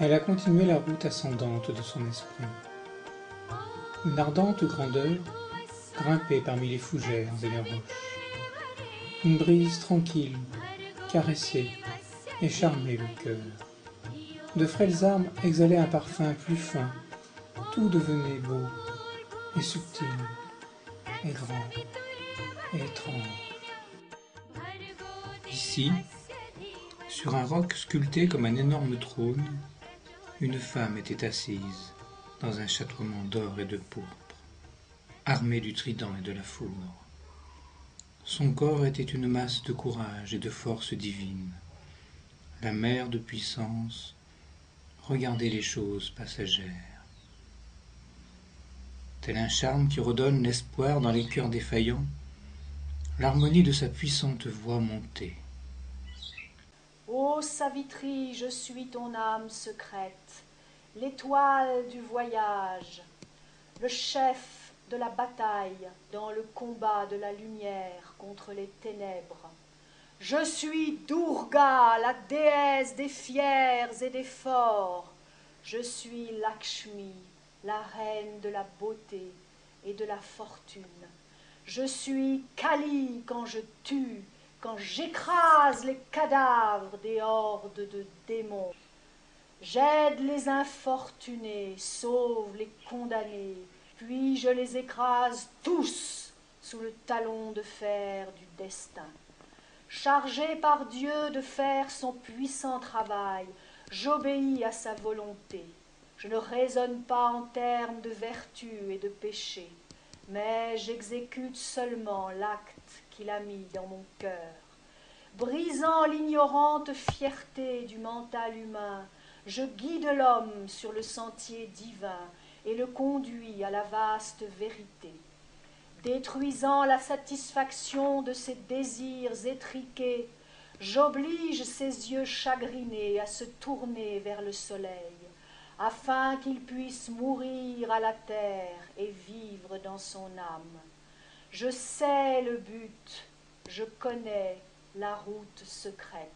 Elle a continué la route ascendante de son esprit. Une ardente grandeur grimpait parmi les fougères et les roches. Une brise tranquille caressait et charmait le cœur. De frêles arbres exhalaient un parfum plus fin. Tout devenait beau et subtil et grand et étrange. Ici, sur un roc sculpté comme un énorme trône, une femme était assise dans un chatoiement d'or et de pourpre, armée du trident et de la foudre. Son corps était une masse de courage et de force divine. La mère de puissance regardait les choses passagères. Tel un charme qui redonne l'espoir dans les cœurs défaillants, l'harmonie de sa puissante voix montait. Ô Savitri, je suis ton âme secrète, l'étoile du voyage, le chef de la bataille dans le combat de la lumière contre les ténèbres. Je suis Durga, la déesse des fiers et des forts. Je suis Lakshmi, la reine de la beauté et de la fortune. Je suis Kali quand je tue, quand j'écrase les cadavres des hordes de démons. J'aide les infortunés, sauve les condamnés, puis je les écrase tous sous le talon de fer du destin. Chargé par Dieu de faire son puissant travail, j'obéis à sa volonté. Je ne raisonne pas en termes de vertu et de péché, mais j'exécute seulement l'acte qu'il a mis dans mon cœur. Brisant l'ignorante fierté du mental humain, je guide l'homme sur le sentier divin et le conduis à la vaste vérité. Détruisant la satisfaction de ses désirs étriqués, j'oblige ses yeux chagrinés à se tourner vers le soleil, afin qu'il puisse mourir à la terre et vivre dans son âme. Je sais le but, je connais la route secrète.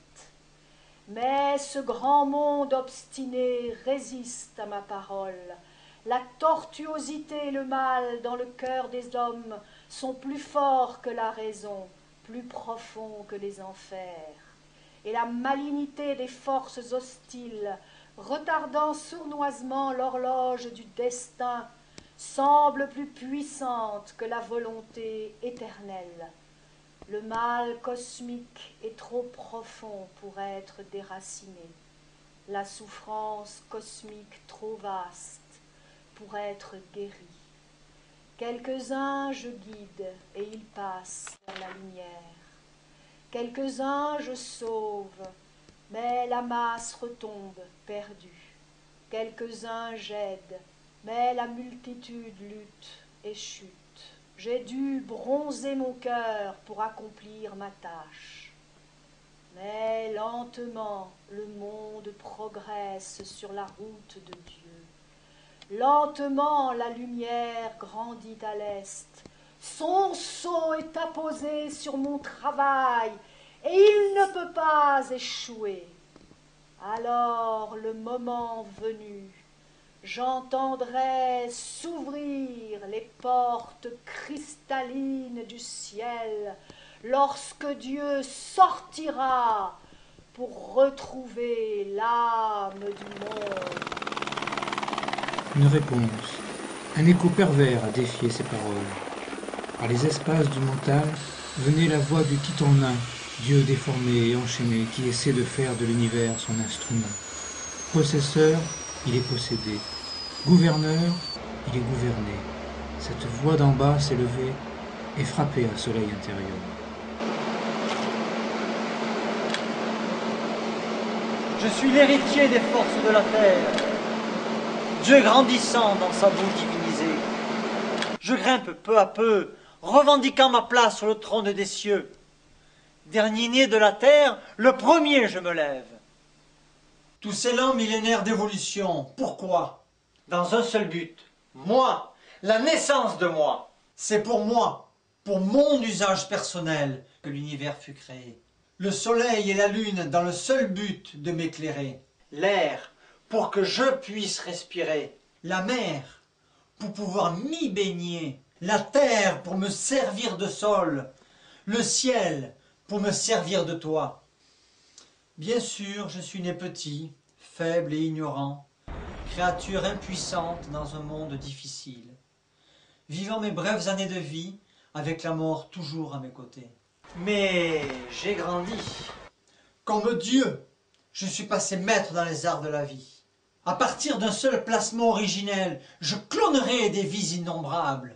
Mais ce grand monde obstiné résiste à ma parole. La tortuosité et le mal dans le cœur des hommes sont plus forts que la raison, plus profonds que les enfers. Et la malignité des forces hostiles, retardant sournoisement l'horloge du destin, semble plus puissante que la volonté éternelle. Le mal cosmique est trop profond pour être déraciné, la souffrance cosmique trop vaste pour être guéri. Quelques-uns je guide et ils passent vers la lumière. Quelques-uns je sauve, mais la masse retombe perdue. Quelques-uns j'aide, mais la multitude lutte et chute. J'ai dû bronzer mon cœur pour accomplir ma tâche. Mais lentement, le monde progresse sur la route de Dieu. Lentement, la lumière grandit à l'est. Son sceau est apposé sur mon travail et il ne peut pas échouer. Alors, le moment venu, j'entendrai s'ouvrir les portes cristallines du ciel lorsque Dieu sortira pour retrouver l'âme du monde. Une réponse, un écho pervers a défié ces paroles. Par les espaces du mental venait la voix du titan nain, Dieu déformé et enchaîné, qui essaie de faire de l'univers son instrument. Possesseur, il est possédé. Gouverneur, il est gouverné. Cette voix d'en bas s'est levée et frappée un soleil intérieur. Je suis l'héritier des forces de la terre, Dieu grandissant dans sa boue divinisée. Je grimpe peu à peu, revendiquant ma place sur le trône des cieux. Dernier né de la terre, le premier je me lève. Tous ces lents millénaires d'évolution, pourquoi? Dans un seul but, moi, la naissance de moi. C'est pour moi, pour mon usage personnel, que l'univers fut créé. Le soleil et la lune dans le seul but de m'éclairer. L'air, pour que je puisse respirer. La mer, pour pouvoir m'y baigner. La terre, pour me servir de sol. Le ciel, pour me servir de toit. Bien sûr, je suis né petit, faible et ignorant, créature impuissante dans un monde difficile, vivant mes brèves années de vie avec la mort toujours à mes côtés. Mais j'ai grandi. Comme Dieu, je suis passé maître dans les arts de la vie. À partir d'un seul placement originel, je clonerai des vies innombrables.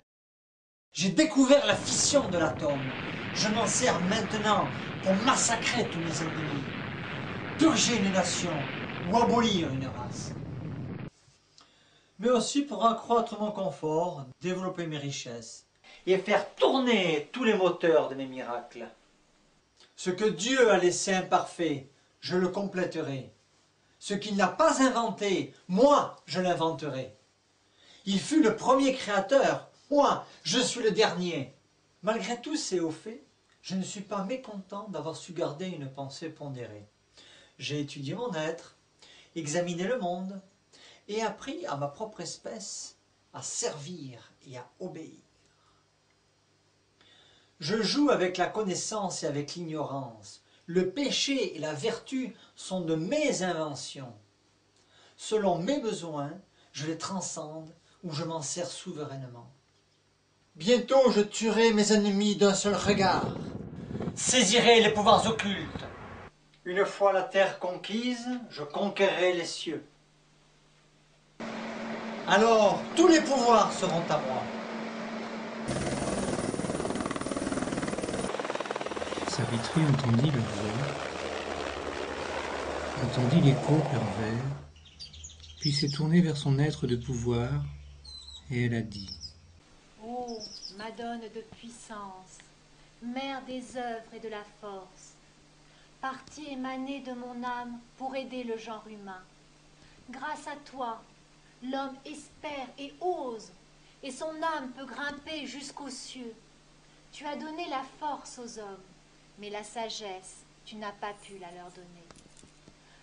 J'ai découvert la fission de l'atome. Je m'en sers maintenant pour massacrer tous mes ennemis, purger une nation ou abolir une race. Mais aussi pour accroître mon confort, développer mes richesses. Et faire tourner tous les moteurs de mes miracles. Ce que Dieu a laissé imparfait, je le compléterai. Ce qu'il n'a pas inventé, moi, je l'inventerai. Il fut le premier créateur, moi, je suis le dernier. Malgré tous ces hauts faits, je ne suis pas mécontent d'avoir su garder une pensée pondérée. J'ai étudié mon être, examiné le monde, et appris à ma propre espèce à servir et à obéir. Je joue avec la connaissance et avec l'ignorance. Le péché et la vertu sont de mes inventions. Selon mes besoins, je les transcende ou je m'en sers souverainement. Bientôt je tuerai mes ennemis d'un seul regard. Saisirai les pouvoirs occultes. Une fois la terre conquise, je conquerrai les cieux. Alors tous les pouvoirs seront à moi. Savitri entendit leur voix, entendit l'écho de leurs vers, puis s'est tournée vers son être de pouvoir, et elle a dit « Ô Madone de puissance, mère des œuvres et de la force, partie émanée de mon âme pour aider le genre humain. Grâce à toi, l'homme espère et ose, et son âme peut grimper jusqu'aux cieux. Tu as donné la force aux hommes, mais la sagesse, tu n'as pas pu la leur donner.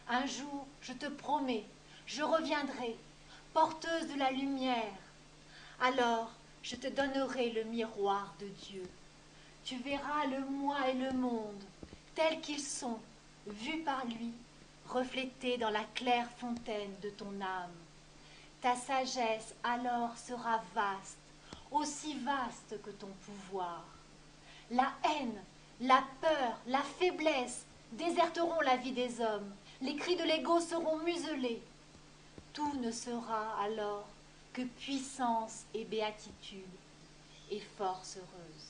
Un jour, je te promets, je reviendrai, porteuse de la lumière. Alors, je te donnerai le miroir de Dieu. Tu verras le moi et le monde, tels qu'ils sont, vus par lui, reflétés dans la claire fontaine de ton âme. Ta sagesse alors sera vaste, aussi vaste que ton pouvoir. La haine, la peur, la faiblesse déserteront la vie des hommes. Les cris de l'ego seront muselés. Tout ne sera alors que puissance et béatitude et force heureuse.